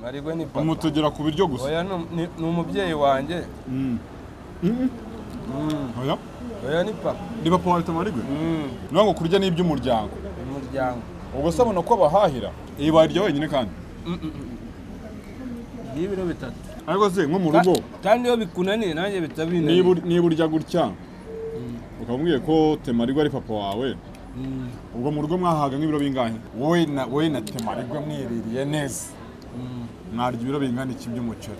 Marigwe ni papa. Umutugera ku biryo gusa. Oya ni umubyeyi wanjye. Oya. Oya ni papa. Ni papa wa Marigwe. Nubwo kurya ni iby'umuryango. Umuryango. Ubwo sabona ko bahahira. Iyi barya wenyine kandi. Y'ibiro bitatu. Ariko se nko mu rugo. Kandi iyo bikunaniye nanjye bitabine. Niba urya gutya. Ukambwiye ko Temarigwe ari papa wawe. Ubwo mu rugo mwahaga nk'ibiro bingahe? Wowe na Temarigwe mwiririye neza. Mwarya ibiro bingana iki by'umuceri.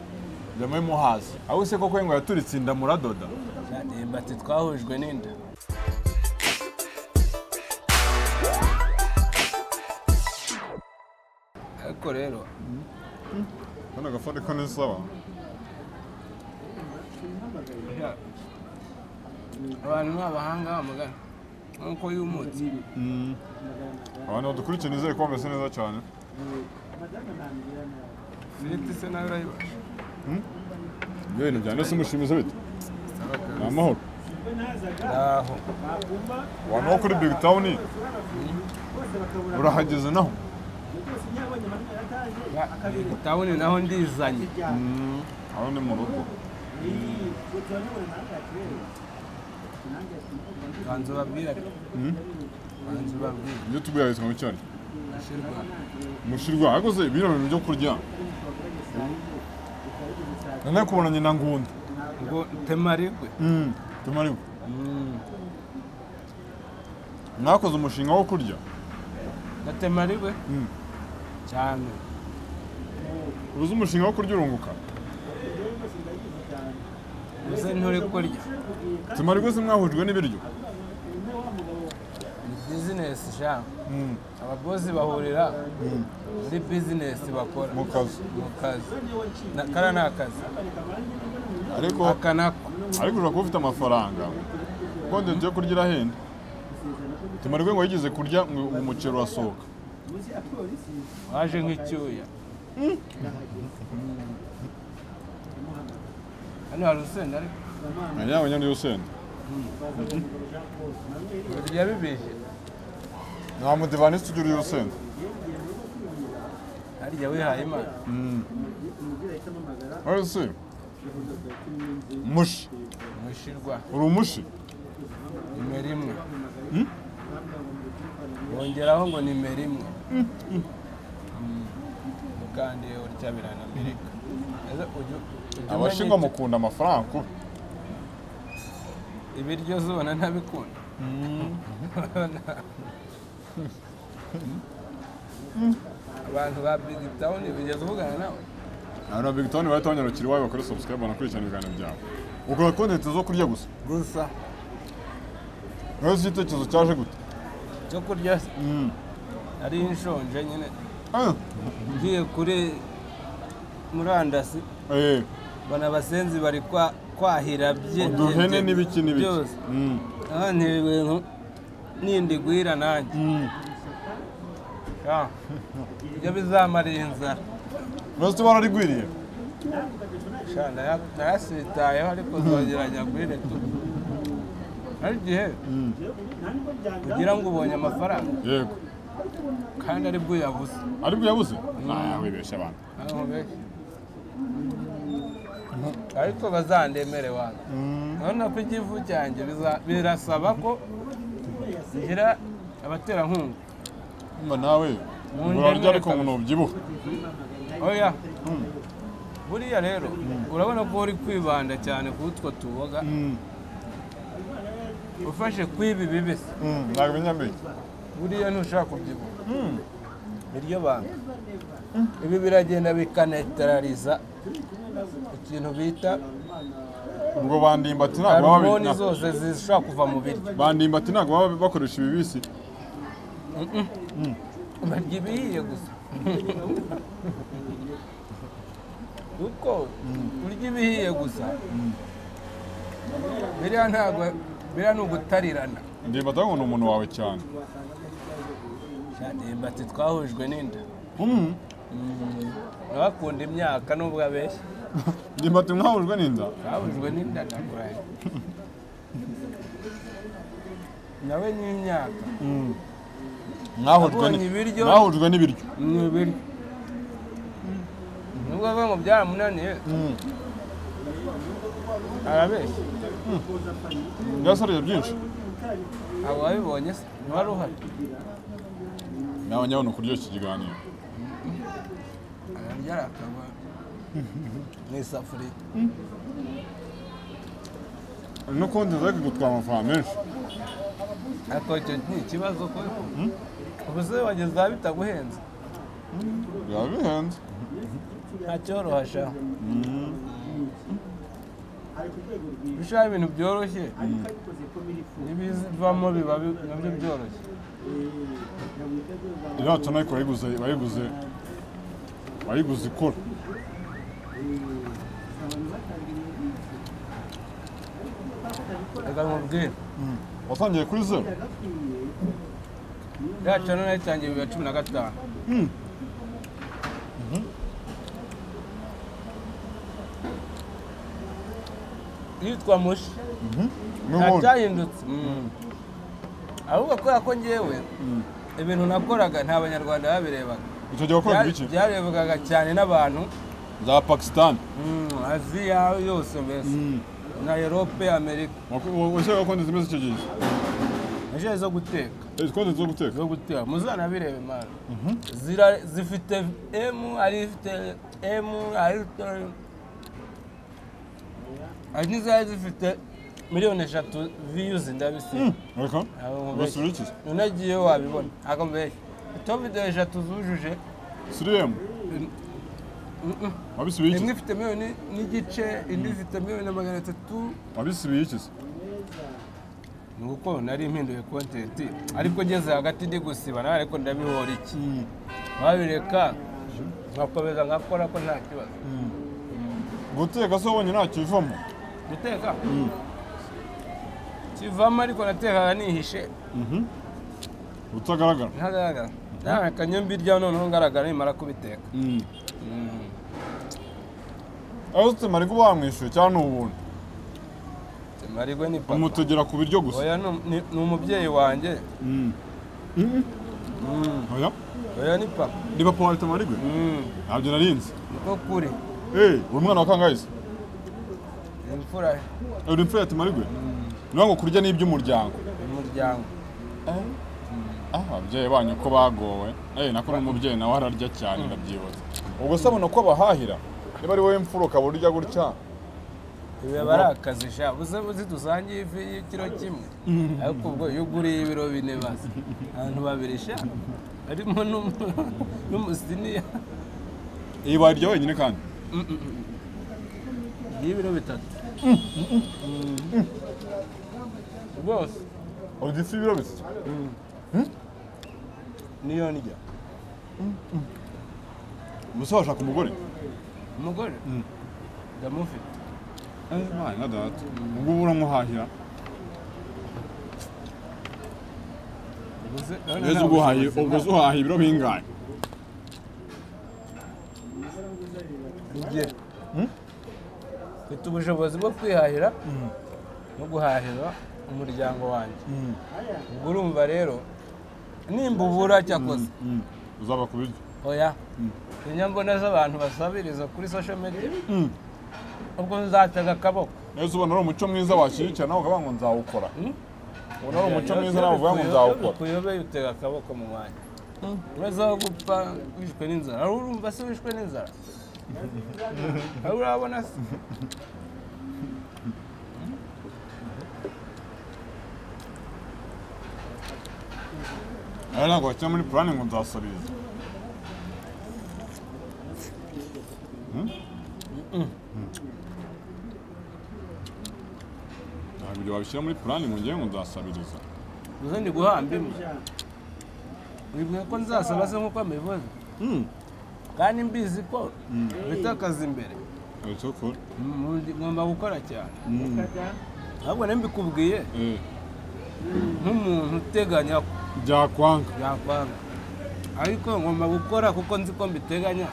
Ndamwe muhazi. Aho se koko ngo yaturitse inda muradoda. Mbati twahujwe n'inda. Ariko rero Hano gafone ko ni sawa. Abantu n'abahanga bamugana. Nkuko yumutse. Abantu badukurikira nizere ko bameze neza cyane. Filiti se nawe urayibasha. Ibintu byane se mushimize bite? Amahoro. Aho. Wano wo kuri Big Town. Urahageze naho. Tawuni naho ndizanye. Aho ni mu rugo. Banzu babwira. Banzu babwira. YouTube yahise mu cyane. Mushirwa. Mushirwa ariko se ibiro byo kurya. Nane kubona nyina ngunda. Ngo Temarigwe. Temarigwe. Nakoze umushinga wo kurya. Na Temarigwe? Cyane. Uruzi umushinga wo kurya urunguka. Uze ntore kurya. Temarigwe se mwahujwe n'ibiryo. Ni business sha. Ababozi bahurira muri business bakora. Mu kazi. Kara nakazi. Ariko akanako. Ariko ushobora kuba ufite amafaranga. Konde ngiye kurya irahenda. Temarigwe ngo yigeze kurya umuceri urasohoka. Waje nk'icyuya. Hano hari urusenda ariko. Ayawe nyine y'urusenda. Urya bibeshye. Nta mudivanisi ugira y'urusenda. Harya wihaye Imana. Ese mushi. Mushirwa. Uri umushi? Nimero imwe. Wongeraho ngo nimero imwe. Kandi uryabirana Amerika. Abashinga mukunda amafaranga. Ibiryo zona ntabikunda. Abantu ba Big Town bigeze uvugana nawe. Abantu ba Big Town baratonyarukira iwawe bakora subscribe banakurikirana ibiganiro byawe. Ukora content zo kurya gusa. Gusa. Nawe igitekerezo cyaje gute? Cyo kurya. Ari inshonje nyine. Ngiye kuri murandasi. Bana basenzi bari kwahira bye. Uduhene n'ibiki n'ibiki. None ibintu nindi gwira nanjye. Ibyo bizamariye inzara. Nose bararigwiriye. Shana narasitayeho ariko zogeranya gwire tu. Ari gihe. Kugira ngo ubonye amafaranga. Yego. Kandi ari bwo yabuze. Ari bwo yabuze? Wibeshya abantu. Ariko bazandemere wanyu. None ko igifu cyanjye birasaba ko ngira abaterankunga. Mba nawe urarya ariko ngo nubyibuha. Oya. Buriya rero urabona ko uri kwibanda cyane ku utwo tuboga. Ufashe kwibi bibese. Ntabwo nyambere. Buriya ntushaka kubyibuha. Biryo banga. Ibi biragenda bikanetraliza ikintu bita ngo bandimbati ntabwo baba hormone zose zishobora kuva mu biryo. Bandimbati ntabwo baba bakoresha ibibisi. Barya ibihiye gusa. Uko urya ibihiye gusa. Biriya ntabwo biriya ni ugutarirana. Ndimbati ngo ni umuntu wawe cyane. Ndimbati twahujwe n'inda. Bakunda imyaka nubwo abeshya. Ndimbati mwahujwe n'inda? Twahujwe n'inda ndakuraye. Nawe n'imyaka. Mwahujwe n'ibiryo. N'ibiryo. nubwo avuga ngo byaramunaniye arabeshya byasariye byinshi abo wabibonye se ntiwari uhari nawe nyabona kuryoshya ikiganiro ararya arakagwa mu isafuriya n'ukundi zari gutwara amafaranga menshi ariko icyo ni ikibazo ko ubu se wageze aho bitaguhenze biba bihenze ntacyorohasha bishaka ibintu byoroshye n'ibivamo biba nabyo byoroshye iriya tona ariko bayiguze ikora reka nkubwire watangiye kuri zero ya cano nayitangiye 2015 yitwa mushi ntacyahindutse ahubwo kubera ko ngewe ibintu nakoraga nta banyarwanda babirebaga icyo gihe wakoraga iki byarebwaga cyane n'abantu za Pakistan Aziya yose mbese na Europe Amerika washaka konti zimeze icyo gihe naje zo guteka konti zo guteka muzanabirebe mana zifite M ari ifite M ari nizari zifite miliyoni 3 views ndabisi reka basubira iki unagiye wabibona akombe top video 3 zujuje Siriyemu wabisubiye iki imwe ifite miliyoni n'igice indi ifite miliyoni 300 wabisubiye iki nuko nari impinduye content ariko ngeze hagati ndi gusiba nawe ariko ndabihora iki babireka ngakomeza ngakora ko nta kibazo guteka so wonye nta kivamo guteka kivamo ariko natekaga nihishe utagaragara ntagaragara nawe kanyembi rya noneho ngaragara nimara kubiteka aho Temari ko bamwishuye cyane ubuntu Temari ni papa umutegera ku biryo gusa oya ni umubyeyi wanjye oya ni papa ni papa wa Temari gwe ntabyo narinzi niko kuri uri mwana wa kangahe se imfura uri imfura ya Temari gwe niba ngo kurya n'iby'umuryango ababyeyi banyu ko bagowe nako n'umubyeyi nawe ararya cyane ndabyibuza ubwo se abona ko bahahira niba ari wowe mfura ukaba urya gutya ibi aba ari akazi sha buze dusangiye ifi y'ikiro kimwe ariko ubwo iyo uguriye ibiro 4 basi abantu babiri sha harimo n'umusiniya iyi barya wenyine kandi y'ibiro 3 rwose urya ifi ibiro 3 niyo nijya musa washaka umugore ndamufite nka data ubwo uramuhahira ubwo uhahiye ibiro bingahe mfite ubushobozi bwo kwihahira no guhahira umuryango wanjye ubwo urumva rero nimba ubura cyakoze uzaba ku biryo oya inyambona z'abantu basabiriza kuri social media ubwo nzatega akaboko neza ubona ari umuco mwiza washyigikira nawe ukavuga ngo nzawukora ubona ari umuco mwiza nawe uvuga ngo nzawukora kuyobeye utega akaboko mu mwanya urazaho gupfa wishwe n'inzara urumva se wishwe n'inzara urabona se ntabwo bakina muri purani ngo nzasabiriza ntabwo wabishyira muri purani ngo ngewe ngo nzasabiriza uza ndi guhamba imwe wibwiye ko nzasaba se nk'uko mbivuze kandi mbizi ko bita akazi imbere ngomba gukora cyane ahubwo nembikubwiye nk'umuntu uteganya ko byakwanga ariko ngomba gukora kuko nzi ko mbiteganya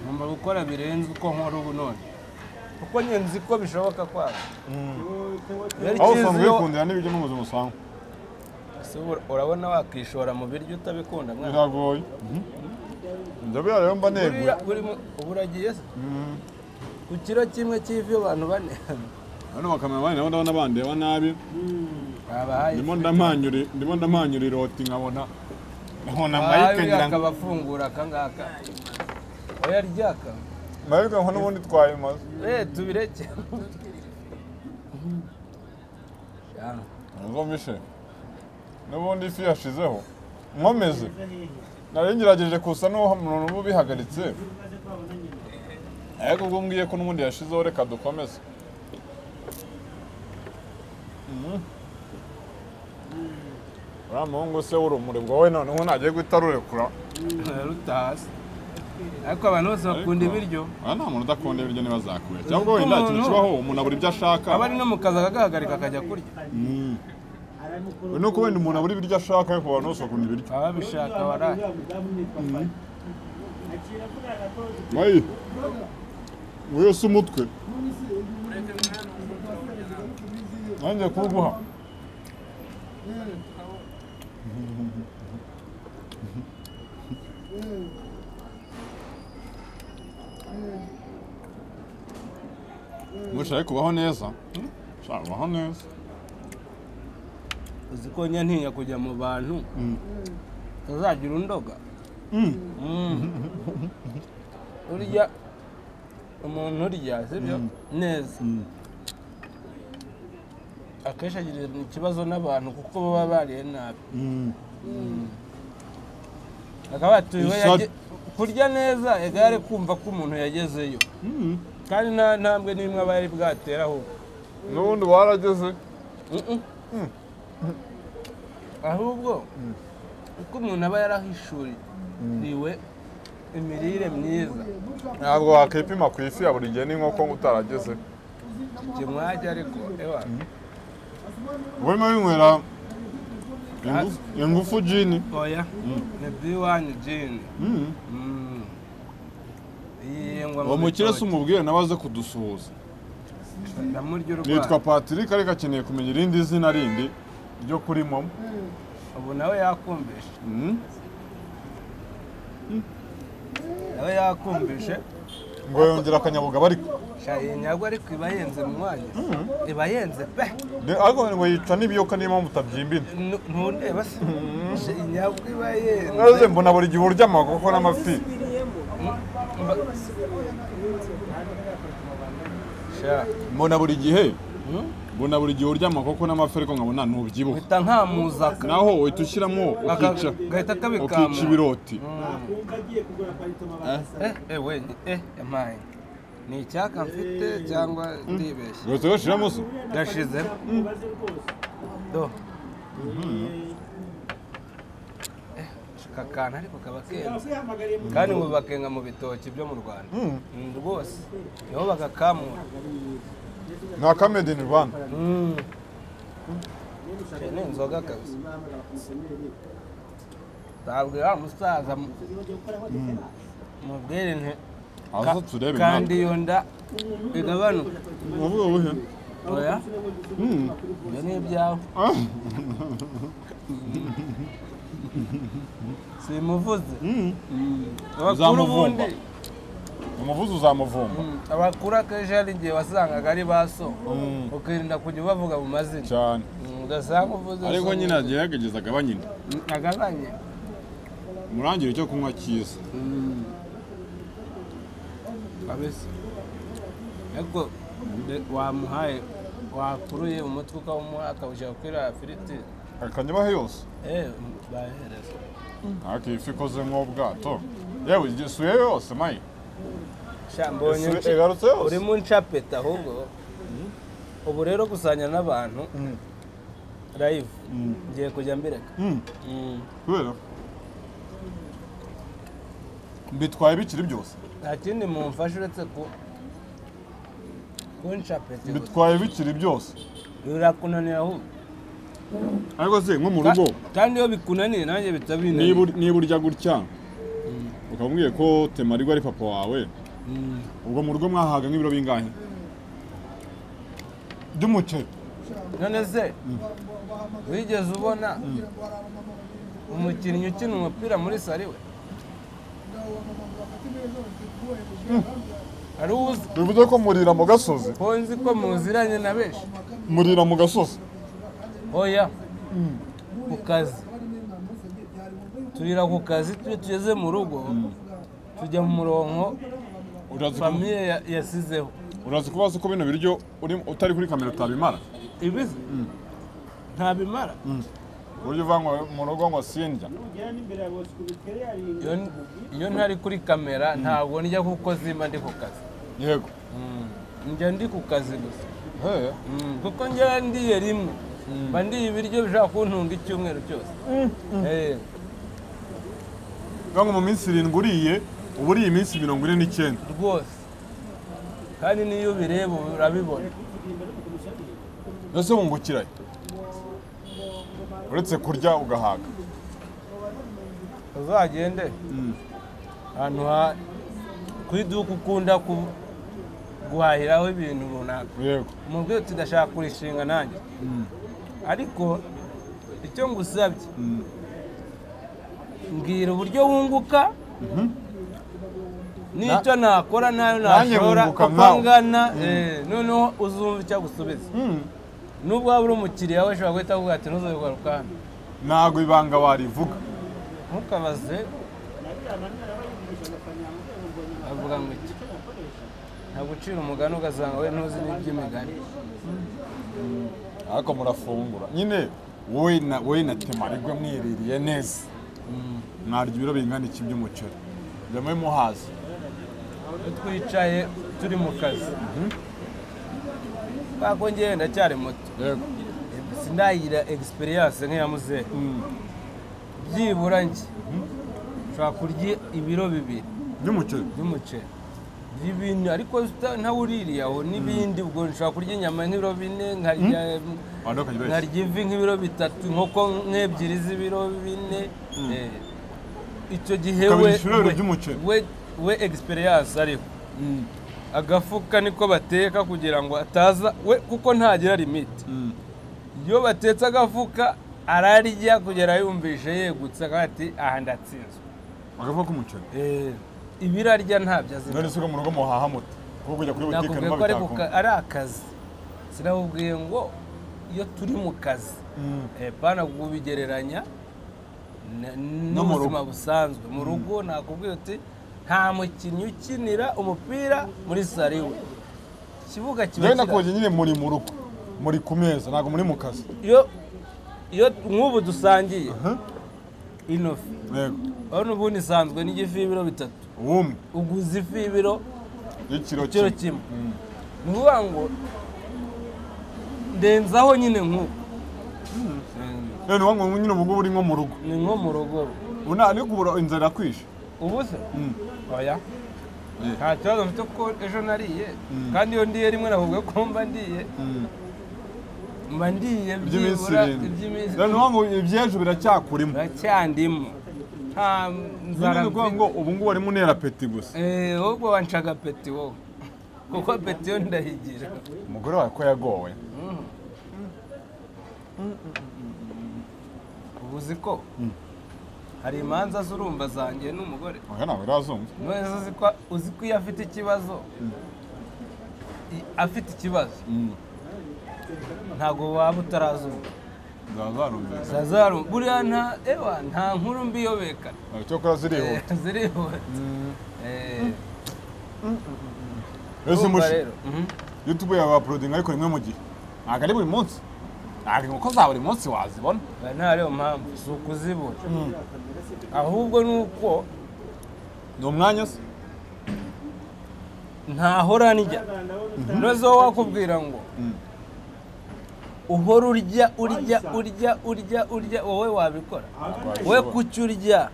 ngomba gukora birenze uko nkora ubu none kuko nyine nzi ko bishoboka kwanga aho usanzwe wikundira n'ibiryo mu buzima busanzwe urabona wakishora mu biryo utabikunda biragoye Njabira rero mba neguye. Uburagiye se? Ku kiro kimwe cy'ifi abantu bane. Hano bakamera bane nabo ndabona bandeba nabi. Abahaye. Ndimo ndamanyura iroti nkabona Mike ngira akabafungura kangaka. Oya ryaka. Mike nko n'ubundi twayimaze. Tubireke. Ngo mishe. N'ubundi ifi yashizeho. Nkomeze. Nari ngirageje kusa no umuntu ubihagaritse. Ariko ubwo mbwiye ko n'ubundi yashizeho reka dukomeze. Ramongo se urumure bwawe noneho nagiye guhita rurekura. Rutasi. Ariko abantu bose bakunda ibiryo. Nta muntu udakunda ibiryo niba zakuye. Cyangwa wenda ikintu kibaho umuntu abura ibyo ashaka. Abari no mu kazi akagahagarika akajya kurya. Nuko wenda umuntu abura ibiryo ashaka ariko abantu bose bakunda ibiryo. Ababishaka baraye. Mayi. Wowe se umutwe. Nanjye kuguha. Mushaka kubaho neza. Shaka kubaho neza. Uzi ko ntinya kujya mu bantu. Tazagira undoga. Urya umuntu urya sibyo neza. Akenshi agira ikibazo n'abantu kuko baba bariye nabi. Akaba atuye kurya neza egare kumva ko umuntu yagezeyo. Kandi ntambwe n'imwe aba yari bwateraho. N'ubundi warageze. Ahubwo uko umuntu aba yarahishuriwe imirire myiza. Ntabwo wakipima ku ifi ya buri gihe n'inkoko utarageze. Kimwajya ariko ewa. Urimo winywera ingufu jini. Oya. Ni B1 jini. Umukire se umubwire nabaze kudusuhuza. Nitwa Patrick ariko akeneye kumenya irindi zina rindi ryo kuri momo. Ubu nawe yakumvishe. Nawe yakumvishe. Ngo yongera akanyabugabo ariko. Shaye nyagwa ariko ibayenze mu mwanya. Ibayenze pe. Ariko ngo yica n'ibiyoka niba mutabyimbina. Ntundeba se. Nyagwa ibayenze. Naze mbona buri gihe urya amagoko n'amafi. Mbona buri gihe urya amakoko n'amafi ariko nkabona ntubyibuha. Uhita nkamuzaka. Naho uhita ushyiramo ukica. Gahita kabikama. Ukica ibiroti. Yamaye. Ni icyaka mfite cyangwa ndibeshye. Gahita gashyiramo se? Gashize. Do. Kakana ariko kaba kenze. Kandi ngo bakenga mu bitoki byo mu Rwanda. Rwose. Niho bagakamura. Nta kamedi ni Rwanda. Ni inzoga kabisa. Ntabwo ya musaza mubwire nte. Aho turebe kandi iyo nda igabanuka. Uvuga buhe? Oya. Ibyo ni ibyawe. Simuvuze. Uzamuvumba. Umuvuzi uzamuvumba. Abakura keje ari ngiye wasangaga ari baso. Ukirinda kujya bavuga mu mazina. Cyane. Ugasanga uvuze. Ariko nyine agerageza agabanyine. Agabanye. Murangire cyo kunywa cyiza. Abese. Ego wamuhaye wakuruye umutwe ukawumuha akawushyira kuri afiriti. Akanyabahe yose. Bahereza. Ake ifi ikoze nk'ubwato. Yewe igisuye yose mayi. Shambonye uri mu ncapeta ahubwo. Ubu rero gusanya n'abantu. Live. Ngiye kujya mbireka. Kubera mbitwaye bikiri byose. Nta kindi mumfashe uretse ku ncapeta. Mbitwaye bikiri byose. Birakunanira ahubwo. Ariko se nko mu rugo. Kandi iyo bikunaniye nanjye bitabinaniye. Niba urya gutya. Ukamubwiye ko Temarigwa ari papa wawe. Ubwo mu rugo mwahaga nk'ibiro bingahe? By'umuceri. None se wigeze ubona umukinnyi ukina umupira muri sari we? ari uzi bivuze ko murira mu gasozi ko nzi ko muziranye na benshi murira mu gasozi oya ku kazi turira ku kazi tugeze mu rugo tujya mu murongo famiye yasizeho urazi kubaza ko bino biryo utari kuri kamera utabimara ibizi ntabimara uburyo uvangwa mu rugo ngo sindya iyo ntari kuri kamera ntabwo njya kuko zima ndi ku kazi yego njya ndi ku kazi gusa kuko njya ndiye rimwe mba ndiye ibiryo bishaka kuntunga icyumweru cyose ngo mu minsi 7 uriye ubu uriye iminsi 49 rwose kandi niyo bireba urabibona ese wungukirayo uretse kurya ugahaga uzagende ahantu ku iduka ukunda guhahiraho ibintu runaka yego mu rwego tudashaka kurishinga nanjye ariko icyo ngusabye mbwira uburyo wunguka n'icyo nakora nayo nashobora kupangana noneho uzumva icyo gusubiza nubwo waba uri umukiriya we ushobora guhita avuga ati ntuzobigaruka hano ntabwo ibanga warivuga ntukabaze avuga ngo iki ntabwo ucira umugani ugasanga we ntuzi n'iby'imigani ariko murafungura nyine wowe na Temarigwe mwiririye neza mwarya ibiro bingana iki by'umuceri jamwe muhazi twicaye turi mu kazi kako ngewe ndacyari muto sindayira experience nk'iya muzehe byibura njye nshobora kurya ibiro 2 by'umuceri by'ibintu ariko ntawuririye aho n'ibindi ubwo nshobora kurya inyama nk'ibiro 4 nkarya ivi nk'ibiro 3 inkoko nk'ebyiri z'ibiro 4 icyo gihe we experience ariho agafuka niko bateka kugira ngo ataza we kuko ntagira limite iyo batetse agafuka ararya kugera yumvishe yegutse ati aha ndatsinzwe agafuka k'umuceri ibirarya ntabyo azi none suga mu rugo muhaha muto kuko kujya kuri butike n'abitako ari akazi sinabubwiye ngo iyo turi mu kazi pana kubigereranya n'ubuzima busanzwe mu rugo nakubwiye uti nta mukinnyi ukinira umupira muri sare we ikibuga kiba nakoje nyine muri mu rugo muri ku meza ntabwo muri mu kazi iyo nk'ubu dusangiye inofi urabona ubundi isanzwe n'igifi y'ibiro 3 uguze ifi y'ibiro ikiro kimwe ni ukuvuga ngo ndenzaho nyine nk'uko none wangu nyine ubu uri nko mu rugo ni nko mu rugo ari kubura inzara kwisha ubu se oya nta kibazo mfite ko ejo nariye kandi iyo ndiye rimwe navuga ko mba ndiye byibura iby'iminsi none wangu ibyejo biracyakurimo biracyandimo nta nzara mfite ngo ubu ngubu arimo nera peti gusa ahubwo wancaga peti wowe kuko peti yo ndahigira umugore wawe ko yagowe ubuzi ko hari imanza z'urumva zanjye n'umugore oya nawe razumva uzi ko iyo afite ikibazo ntabwo waba utarazumva zazarumvise buriya nta nkuru mbi yobekana cyokora zirihuta ese mushi YouTube yawe uploading ariko rimwe mu gihe ntabwo ari buri munsi ntabwo inkoko za buri munsi wazibona nta rero mpamvu si ukuzibura ahubwo ni uko ni umwanya se ntahora njya noneho wakubwira ngo uhora urya wowe wabikora we kuki urya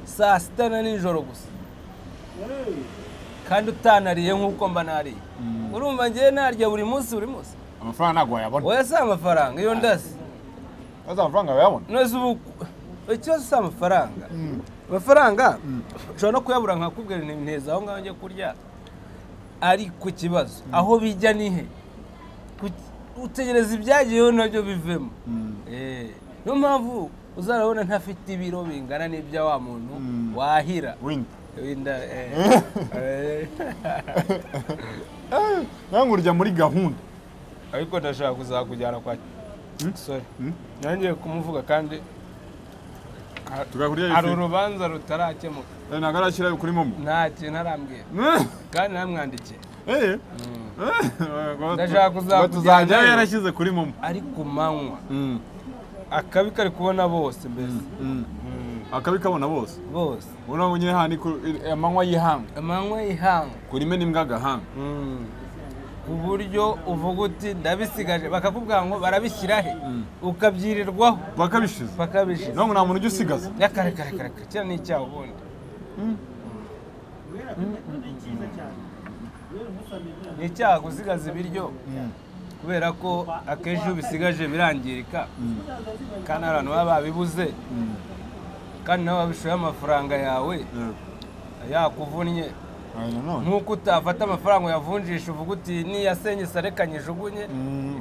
saa 6 na nijoro gusa kandi utanariye nk'uko mba nariye urumva ngewe narya buri munsi amafaranga ntabwo wayabona oya si amafaranga iyo ndasi amafaranga wayabona nose ubu ikibazo si amafaranga ushobora no kuyabura nkakubwira nteza aho ngaho njye kurya ariko ikibazo aho bijya ni he utegereza ibyagiyeho nabyo bivemo niyo mpamvu uzarabona ntafite ibiro bingana n'ibya wa muntu wahira winda nange urya muri gahunda ariko ndashaka kuzakujyana kwa sorry nangiye kumuvuga kandi hari urubanza rutarakemuka ntabwo arashyira kuri momo nta kintu arambwira kandi namwandikiye ndashaka kuzajyayo yarashyize kuri momo ari ku manywa akabi kari kubona bose mbese akabi kabona bose ubona nyine hano amanywa y'ihanga kuri me n'imbwa agahanga ku buryo uvuga uti ndabisigaje bakakubwira ngo barabishyira he ukabyirirwaho bakabishize ntabwo nta muntu ujya usigaza kare kiriya ni icyaha ubundi ni icyaha gusigaza ibiryo kubera ko akenshi iyo ubisigaje birangirika kandi abantu baba babibuze kandi nawe babishoye amafaranga yawe yakuvunnye nk'uko utafata amafaranga yavunjisha uvuga uti niyasenyesa reka nyijugunye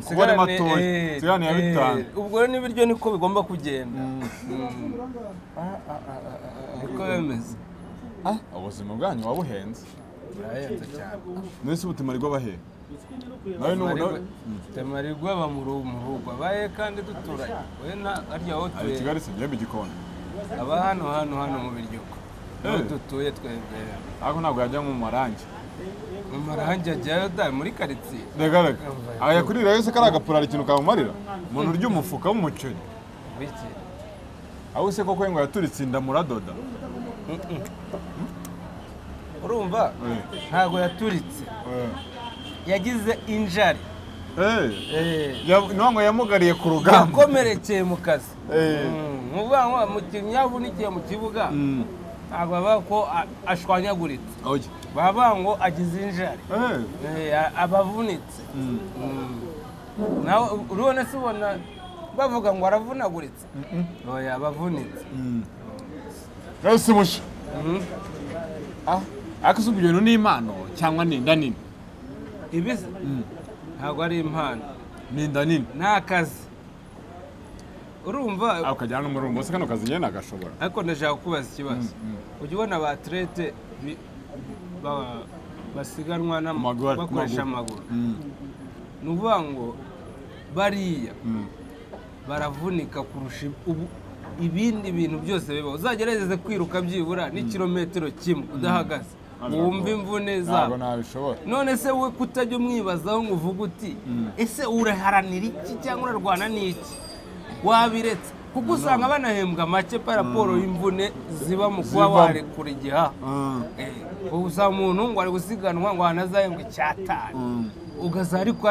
kuba ari matoya sigane ya bitanu ubwo n'ibiryo niko bigomba kugenda niko bimeze ubuzima bwanyu wabuhenze burahenze cyane mwese ubutimarirwa bahe temarirwa bamurugwa bahe kandi duturanye we harya aho tuye Kigali se ngembe igikoni aba hano mu biryogo aho dutuye twebwe ariko ntabwo yajya mu marangi ajyayo da muri karitsiye rega aya kuri rero se kari agapurari ikintu kamumarira umuntu urya umufuka w'umuceri biki aho se koko ngo yaturitse inda muradoda urumva ntabwo yaturitse yagize injari ngo yamugariye ku rugamba yakomerekeye mu kazi muvuga ngo umukinnyi yavunikiye mu kibuga ntabwo baba ko ashwanyaguritse baba ngo agize injari abavunitse nawe urabona se ubona bavuga ngo aravunaguritse oya abavunitse rwose mushya ariko si ibintu ni impano cyangwa ni inda nini ibiza ntabwo ari impano ni inda nini ni akazi urumva ukajyana n'umurungu se kano kazi nyine nagashobora ariko ndashaka kubaza ikibazo ujya ubona abatirete basiganwa bakoresha amaguru ni ukuvuga ngo bariya baravunika kurusha ibindi bintu byose bibaho uzagerageze kwiruka byibura n'ikirometero kimwe udahagaze wumva imvune zabo none se we kutajya umwibazaho ngo uvuge uti ese uraharanira iki cyangwa urarwana n'iki wabiretse kuko usanga banahembwa make paraporo y'imvune ziba mu kuba warekura igihaha uza umuntu ngo ari gusiganwa ngo hanazahembwe icyatanu ugaza ariko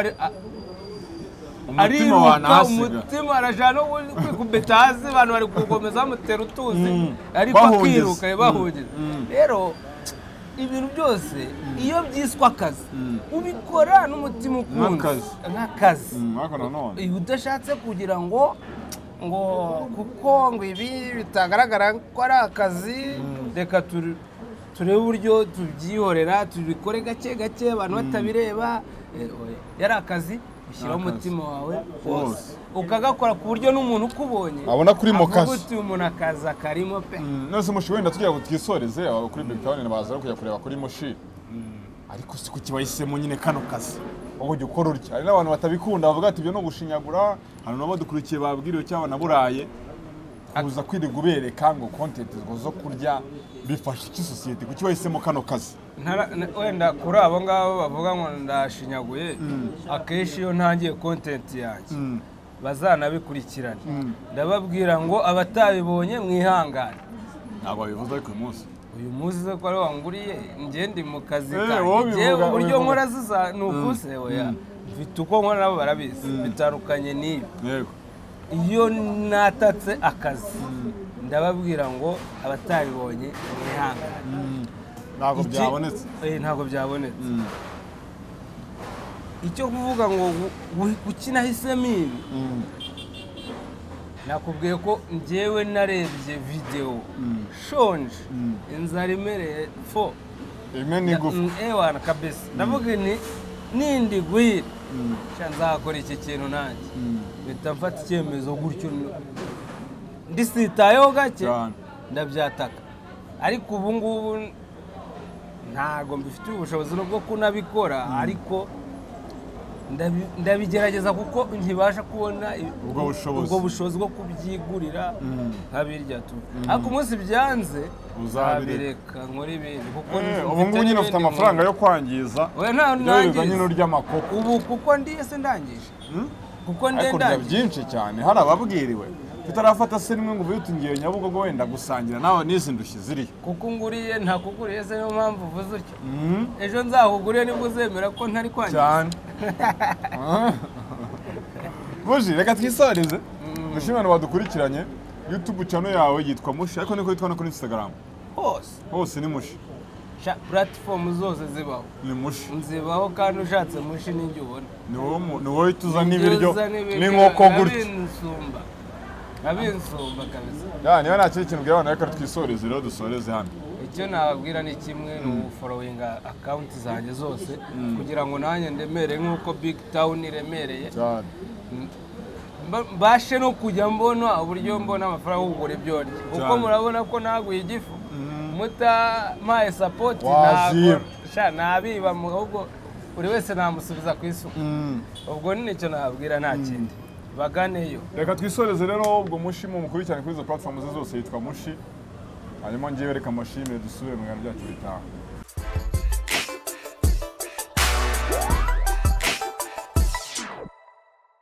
ariruka umutima arajana no kwikubita hasi abantu bari kugomeza bamutera utuzi ariko akiruka bahugeze rero ibintu byose iyo byiswe akazi ubikora n'umutima ukunze nk'akazi iyo udashatse kugira ngo kuko ngo ibi bitagaragara ko ari akazi reka turebe uburyo tubyihorera tubikore gake gake abantu batabireba yari akazi ushyiraho umutima wawe wose ukagakora ku buryo n'umuntu ukubonye abona kuri mu kazi avuga uti umuntu akaza karimo pe nose mushi wenda tugira ngo twisoreze kuri Big Town baza kujya kureba kuri mushi ariko si kuki bahisemo nyine kano kazi aho ujya ukora urya hari n'abantu batabikunda bavuga ati ibyo no gushinyagura hano nabo dukurikiye babwiriwe cyangwa naburaye kuza kwirirwa ubereka ngo content zo kurya bifasha iki society kuki bahisemo kano kazi wenda kuri abo ngabo bavuga ngo ndashinyaguye akenshi iyo ntangiye content yanjye bazanabikurikirana ndababwira ngo abatabibonye mwihangane ntabwo bivuze ariko uyu munsi se ko ari wanguriye ngende mu kazi kanjye uburyo nkora ziza ni ukuse oya mfite uko nkora nabo barabizi bitandukanye n'ibi iyo natatse akazi ndababwira ngo abatabibonye mwihangane ntabwo byabonetse icyo kuvuga ngo gukina hisemo ibi nakubwiye ko njyewe narebye video shonje inzara imereye fo imeni gufu ewana kabisa ndavuga nindi gwira nzakora iki kintu nanjye bita mfata icyemezo gutyo ndisitayeho gake ndabyataka ariko ubu ngubu ntago mbifitiye ubushobozi bwo kunabikora ariko ndabigerageza kuko ntibasha kubona ubwo bushobozi bwo kubyigurira nkabirya tu ariko umunsi byanze uzabireka nkora ibindi kuko ubu ngubu nyine ufite amafaranga yo kwangiza nta nyine urya amakoko ubu kuko ndiye se ndangije kuko ndendangije byinshi cyane hari ababwiriwe tutarafata se rimwe ngo uvuye ngiye Nyabugogo wenda gusangira nawe n'izi ndushyi ziriyo kuko nguriye ntakuguriye se niyo mpamvu uvuze utyo ejo nzahuguriye nibwo uzemera ko ntari kwangiza cyane Buji reka twisoreze dushimane wadukurikiranye YouTube channel yawe yitwa Mushi ariko niko yitwa no kuri Instagram hose ni Mushi platform zose zibaho ni Mushi nzibaho kandi ushatse Mushi n'injye ubona ni wowe tuzana ibiryo n'inkoko gutya abinsumba kabisa niba nta kintu ubwira abantu reka twisoreze rero dusoreze hano icyo nababwira ni kimwe ni ufollowinga account zanjye zose kugira ngo nanjye ndemere nk'uko Big Town iremereye mbashe no kujya mbona uburyo mbona amafaranga yo kugura ibyo ndya kuko murabona ko naguye igifu mutampaye support nabiba ahubwo buri wese namusubiza ku isuku ubwo ni nicyo nababwira nta kindi baganeyo reka twisoreze rero ubwo Mushi mu mukuru cyane kuri izo platform zose yitwa Mushi hanyuma ngiye reka mashime dusubire mu bintu byacu bitaha